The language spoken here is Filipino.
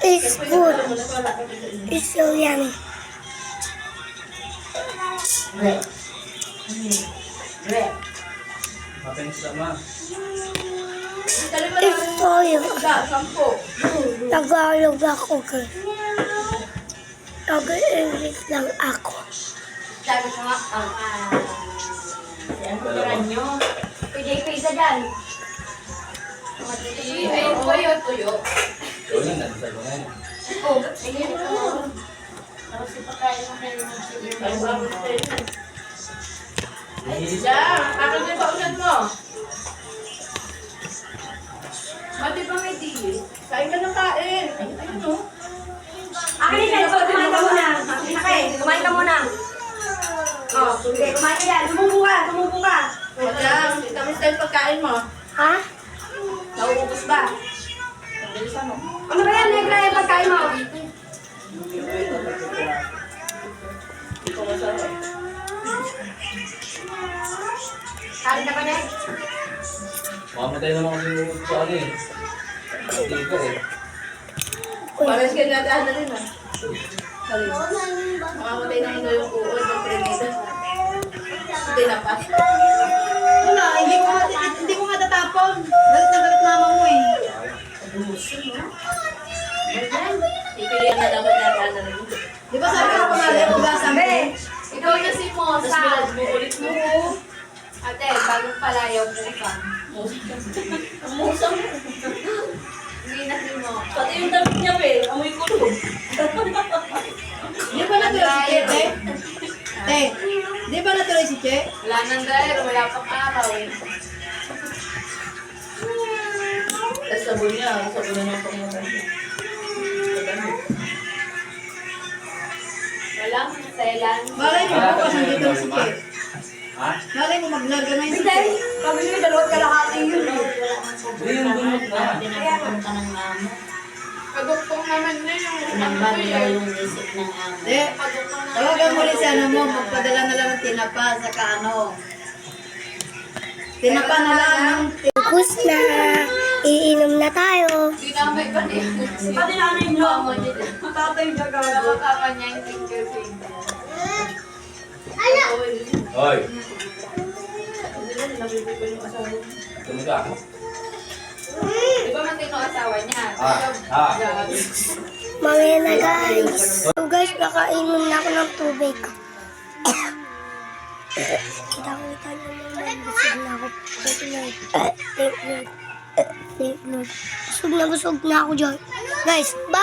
It's good. It's so yummy. Mapinis naman. It's so yummy. Tagalog ako, guys. Taga-English lang ako. Sabi ko nga, yan, kuturan nyo. Pwede kayo isa dyan. Ayun po yun, tuyo. Yun lang, nandun ko ngayon. Oh, ayun po. Tapos ipakain mo kayo ng sugar. Ay, siya. Bakit may pausan mo? Mati pa may tigil. Kain ka ng kain. Ayun o. Akin na, kumain ka muna. Kumain ka muna. Oh, sige, kumain ka yan. Tumubo ka. Wala. Itamis tayo pagkain mo. Ha? Nauubos ba? Bilisan mo. Ano ba yan, negra, yung pagkain mo? Ikaw masarap. Kain ka pa, Nek? Mamamatay naman kasi sa ano eh. Hindi ko eh. Pares ka natin ano rin ah. Salim. Makamatay naman daw yung uod ng trinitas. Hindi na pa. Wala, hindi ko nga tatapon. Galit na galit mama mo eh. Ipilihan na dapat natin ano rin. Di ba sabi ko kumali, hugasan mo? Ikaw na si Mosa. Tapos bilad mo ulit mo. Ate, bagong palayaw mo ka. Mosa mo. Hindi na si Mo. Pati yung damit niya, Pel. Amoy kulog. Di ba natuloy si Che, te? Te, di ba natuloy si Che? Wala nang dahil. Wala pang araw eh. Tapos sabon niya. Sabon na ng pangunan niya. Walang selan. Malay mo bukas nandito na si Che. Ha? Malay mo maglarga na yung si Hindi. Che. Kami nyo dalawat kalahati yun. Hindi yung dumot na. Pinapunta ng amo. Pagugtong naman na yung Pinambanda yung isip ng amo. Te, tawagan mo rin si ano mo, magpadala na lang ng tinapa sa kaano. Tinapa na lang. Tapos na. Iinom na tayo. Dinamay pa din. Pati nanay mo. Mama niya din. Tatay niya Wala gago. pa pa niya yung finger finger. Hoy, Hindi na nabibig ko yung asawa niya. tumig ka. Di ba matino asawa niya? Ah. Mamaya na, guys. So, guys, nakainom na ako ng tubig. Kita-kita naman. Busog na ako. Thank you. Busog na ako dyan. Guys, bye.